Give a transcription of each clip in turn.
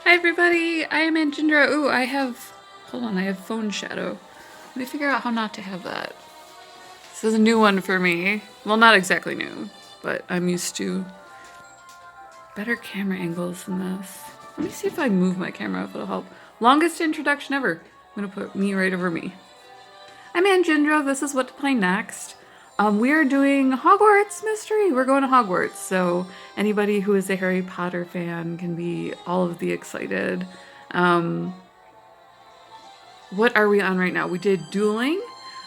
Hi everybody, I am Anjindra. Ooh, hold on, I have phone shadow. Let me figure out how not to have that. This is a new one for me. Well, not exactly new, but I'm used to better camera angles than this. Let me see if I move my camera, if it'll help. Longest introduction ever. I'm gonna put me right over me. I'm Anjindra, this is what to play next. We are doing Hogwarts Mystery. We're going to Hogwarts, so anybody who is a Harry Potter fan can be all of the excited. What are we on right now? We did dueling.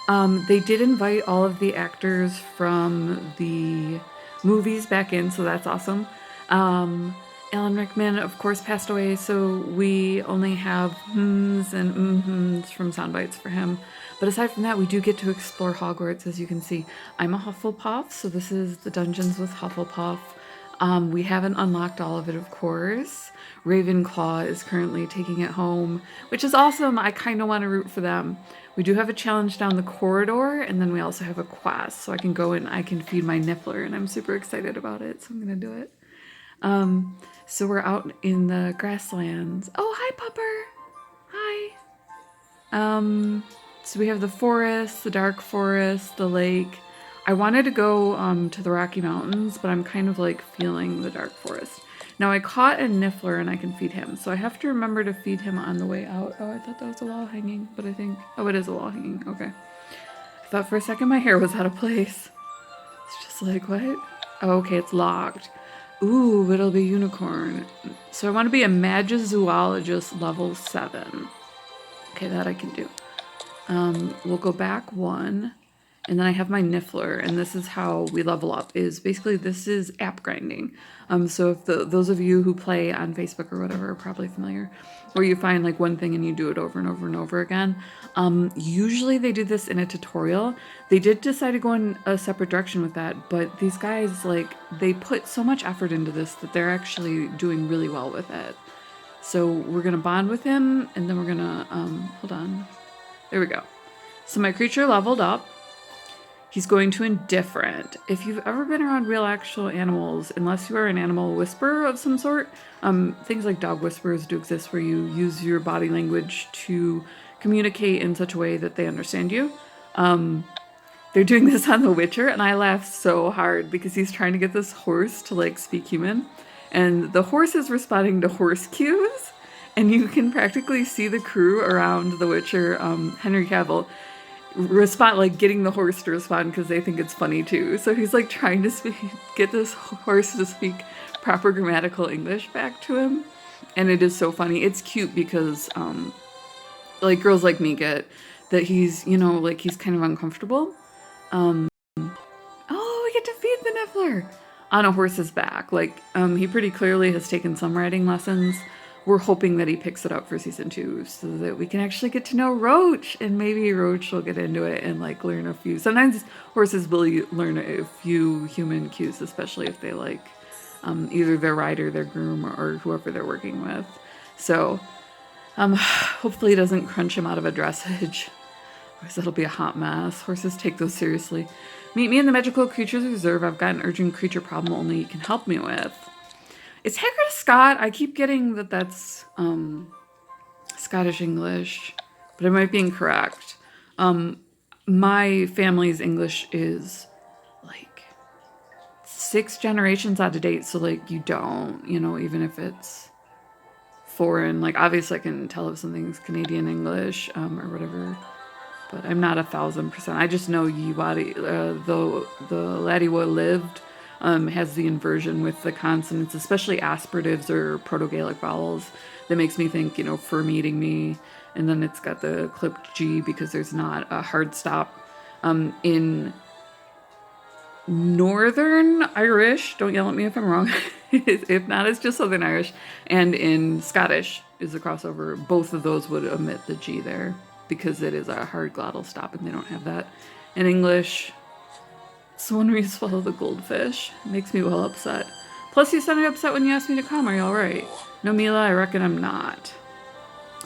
They did invite all of the actors from the movies back in, so that's awesome. Alan Rickman, of course, passed away, so we only have hmms and mm-hmms from soundbites for him. But aside from that, we do get to explore Hogwarts, as you can see. I'm a Hufflepuff, so this is the Dungeons with Hufflepuff. We haven't unlocked all of it, of course. Ravenclaw is currently taking it home, which is awesome. I kind of want to root for them. We do have a challenge down the corridor, and then we also have a quest, so I can go and I can feed my Niffler, and I'm super excited about it, so I'm going to do it. So we're out in the grasslands. Oh, hi, Pupper. Hi. So we have the forest, the dark forest, the lake. I wanted to go to the Rocky Mountains, but I'm kind of like feeling the dark forest. Now I caught a Niffler and I can feed him, so I have to remember to feed him on the way out. Oh, I thought that was a wall hanging, but I think, oh, it is a wall hanging. Okay. I thought for a second my hair was out of place. It's just like, what? Oh, okay, it's locked. Ooh, it'll be unicorn. So I want to be a Magizoologist level 7. Okay, that I can do. We'll go back 1. And then I have my Niffler, and this is how we level up, is basically this is app grinding. So if those of you who play on Facebook or whatever are probably familiar, where you find like one thing and you do it over and over and over again. Usually they do this in a tutorial. They did decide to go in a separate direction with that, but these guys, like, they put so much effort into this that they're actually doing really well with it. So we're gonna bond with him, and then we're gonna, hold on. There we go. So my creature leveled up. He's going to indifferent. If you've ever been around real actual animals, unless you are an animal whisperer of some sort, things like dog whisperers do exist where you use your body language to communicate in such a way that they understand you. They're doing this on The Witcher, and I laughed so hard because he's trying to get this horse to like speak human, and the horse is responding to horse cues, and you can practically see the crew around The Witcher, Henry Cavill, respond, like getting the horse to respond because they think it's funny too. So he's like trying to get this horse to speak proper grammatical English back to him, and it is so funny. It's cute because like girls like me get that he's, you know, like he's kind of uncomfortable. Oh, we get to feed the Niffler on a horse's back. Like he pretty clearly has taken some riding lessons. We're hoping that he picks it up for season 2 so that we can actually get to know Roach, and maybe Roach will get into it and like learn a few. Sometimes horses will learn a few human cues, especially if they like either their rider, their groom, or whoever they're working with. So hopefully it doesn't crunch him out of a dressage, or that'll be a hot mess. Horses take those seriously. Meet me in the Magical Creatures Reserve. I've got an urgent creature problem only you can help me with. It's Hagrid Scott. I keep getting that that's Scottish English, but I might be incorrect. My family's English is like 6 generations out of date, so like you don't, you know, even if it's foreign, like obviously I can tell if something's Canadian English or whatever, but I'm not 1,000%. I just know the laddie what lived has the inversion with the consonants, especially aspiratives or proto-Gaelic vowels, that makes me think, you know, fur meeting me. And then it's got the clipped G because there's not a hard stop. In Northern Irish, don't yell at me if I'm wrong, if not, it's just Southern Irish, and in Scottish is the crossover. Both of those would omit the G there because it is a hard glottal stop, and they don't have that in English. So when we swallow the goldfish, it makes me well upset. Plus, you sounded upset when you asked me to come. Are you alright? No, Mila, I reckon I'm not.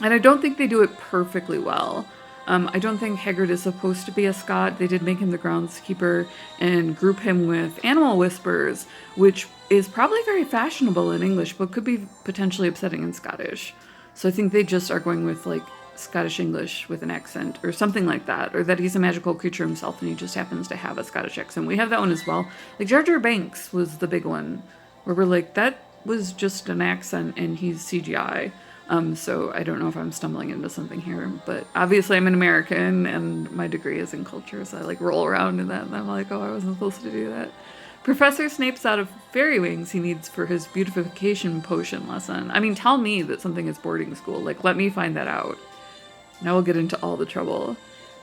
And I don't think they do it perfectly well. I don't think Hagrid is supposed to be a Scot. They did make him the groundskeeper and group him with animal whisperers, which is probably very fashionable in English, but could be potentially upsetting in Scottish. So I think they just are going with like Scottish English with an accent or something like that, or that he's a magical creature himself and he just happens to have a Scottish accent. We have that one as well. Like Jar Jar Binks was the big one, where we're like, that was just an accent and he's CGI. So I don't know if I'm stumbling into something here, but obviously I'm an American and my degree is in culture, so I like roll around in that and I'm like, oh, I wasn't supposed to do that. Professor Snape's out of fairy wings he needs for his beautification potion lesson. I mean, tell me that something is boarding school. Like, let me find that out. Now we'll get into all the trouble.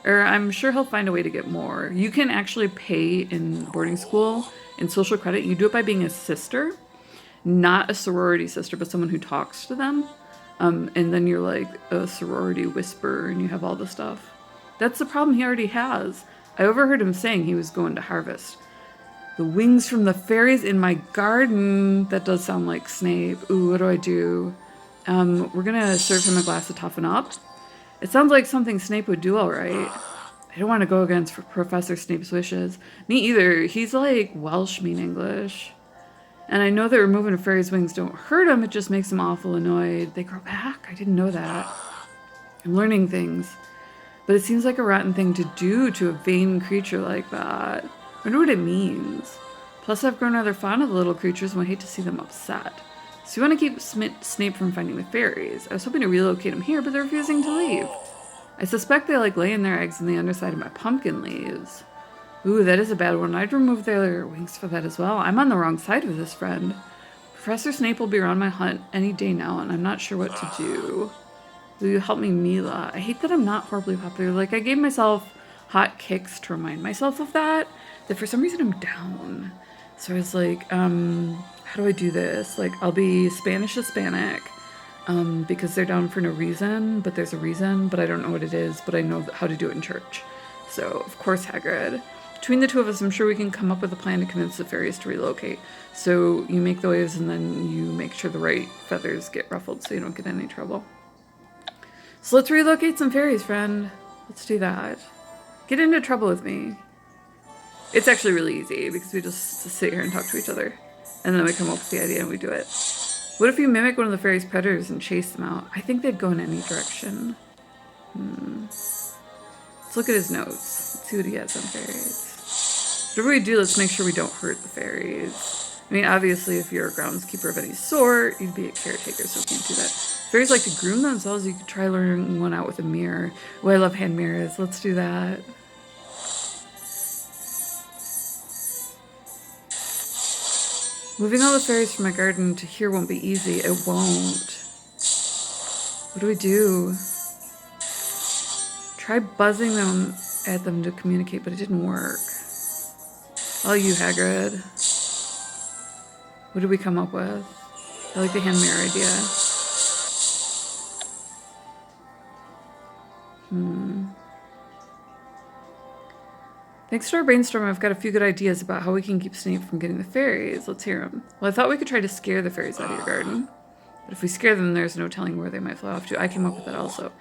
Or I'm sure he'll find a way to get more. You can actually pay in boarding school in social credit. You do it by being a sister, not a sorority sister, but someone who talks to them. And then you're like a sorority whisperer and you have all the stuff. That's the problem he already has. I overheard him saying he was going to harvest. The wings from the fairies in my garden. That does sound like Snape. Ooh, what do I do? We're gonna serve him a glass to toughen up. It sounds like something Snape would do all right. I don't want to go against Professor Snape's wishes. Me either. He's like Welsh mean English. And I know that removing a fairy's wings don't hurt him, it just makes him awful annoyed. They grow back? I didn't know that. I'm learning things. But it seems like a rotten thing to do to a vain creature like that. I wonder what it means. Plus, I've grown rather fond of the little creatures and would hate to see them upset. So you want to keep Snape from finding the fairies. I was hoping to relocate him here, but they're refusing to leave. I suspect they like laying their eggs on the underside of my pumpkin leaves. Ooh, that is a bad one. I'd remove their wings for that as well. I'm on the wrong side of this, friend. Professor Snape will be around my hut any day now, and I'm not sure what to do. Will you help me, Mila? I hate that I'm not horribly popular. Like, I gave myself hot kicks to remind myself of that for some reason I'm down. So I was like, how do I do this? Like, I'll be Spanish Hispanic, because they're down for no reason, but there's a reason, but I don't know what it is, but I know how to do it in church. So, of course, Hagrid. Between the two of us, I'm sure we can come up with a plan to convince the fairies to relocate. So you make the waves and then you make sure the right feathers get ruffled so you don't get any trouble. So let's relocate some fairies, friend. Let's do that. Get into trouble with me. It's actually really easy because we just sit here and talk to each other. And then we come up with the idea and we do it. What if you mimic one of the fairies' predators and chase them out? I think they'd go in any direction. Let's look at his notes. Let's see what he has on fairies. Whatever we do, let's make sure we don't hurt the fairies. I mean, obviously, if you're a groundskeeper of any sort, you'd be a caretaker, so you can't do that. Fairies like to groom themselves. You could try luring one out with a mirror. Oh, I love hand mirrors. Let's do that. Moving all the fairies from my garden to here won't be easy. It won't. What do we do? Try buzzing them at them to communicate, but it didn't work. Oh, you, Hagrid. What did we come up with? I like the hand mirror idea. Thanks to our brainstorm, I've got a few good ideas about how we can keep Snape from getting the fairies. Let's hear them. Well, I thought we could try to scare the fairies out of your garden. But if we scare them, there's no telling where they might fly off to. I came up with that also.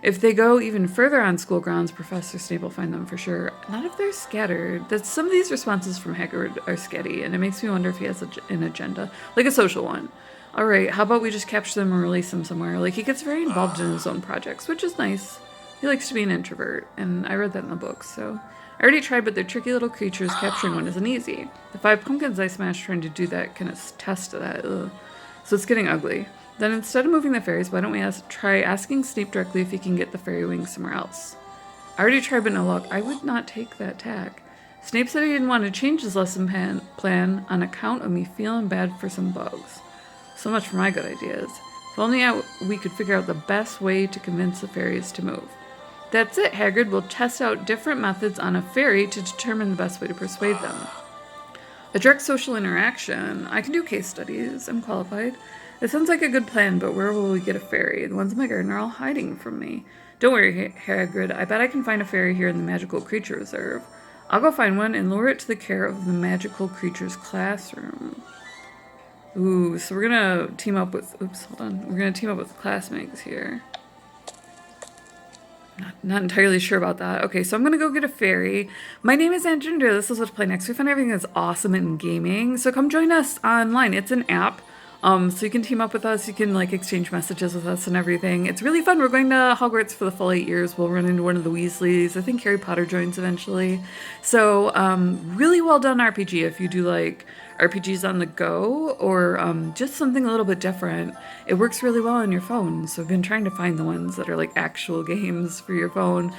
If they go even further on school grounds, Professor Snape will find them for sure. Not if they're scattered. Some of these responses from Hagrid are sketchy, and it makes me wonder if he has an agenda. Like a social one. Alright, how about we just capture them and release them somewhere? Like, he gets very involved in his own projects, which is nice. He likes to be an introvert, and I read that in the books, so... I already tried, but they're tricky little creatures. Capturing one isn't easy. The 5 pumpkins I smashed trying to do that can attest to that. Ugh. So it's getting ugly. Then instead of moving the fairies, why don't we try asking Snape directly if he can get the fairy wings somewhere else? I already tried, but no luck. I would not take that tack. Snape said he didn't want to change his lesson plan on account of me feeling bad for some bugs. So much for my good ideas. If only we could figure out the best way to convince the fairies to move. That's it, Hagrid. We'll test out different methods on a fairy to determine the best way to persuade them. A direct social interaction. I can do case studies. I'm qualified. It sounds like a good plan, but where will we get a fairy? The ones in my garden are all hiding from me. Don't worry, Hagrid. I bet I can find a fairy here in the Magical Creature Reserve. I'll go find one and lure it to the care of the Magical Creatures classroom. Ooh, so we're gonna team up with... Oops, hold on. We're gonna team up with classmates here. Not entirely sure about that. Okay, so I'm gonna go get a fairy. My name is Aunt Ginger. This is what to play next. We find everything that's awesome in gaming. So come join us online. It's an app. So you can team up with us. You can like exchange messages with us and everything. It's really fun. We're going to Hogwarts for the full 8 years. We'll run into one of the Weasleys. I think Harry Potter joins eventually. So really well done RPG if you do like RPGs on the go or just something a little bit different. It works really well on your phone. So I've been trying to find the ones that are like actual games for your phone.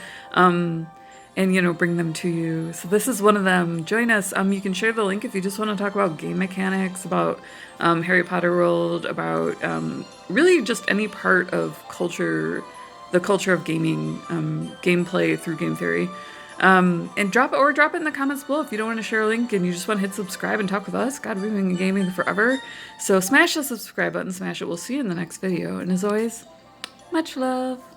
And bring them to you. So this is one of them. Join us. You can share the link if you just want to talk about game mechanics, about Harry Potter world, about really just any part of culture, the culture of gaming, gameplay through game theory. And drop it in the comments below if you don't want to share a link and you just want to hit subscribe and talk with us. God, we've been gaming forever. So smash the subscribe button, smash it. We'll see you in the next video. And as always, much love.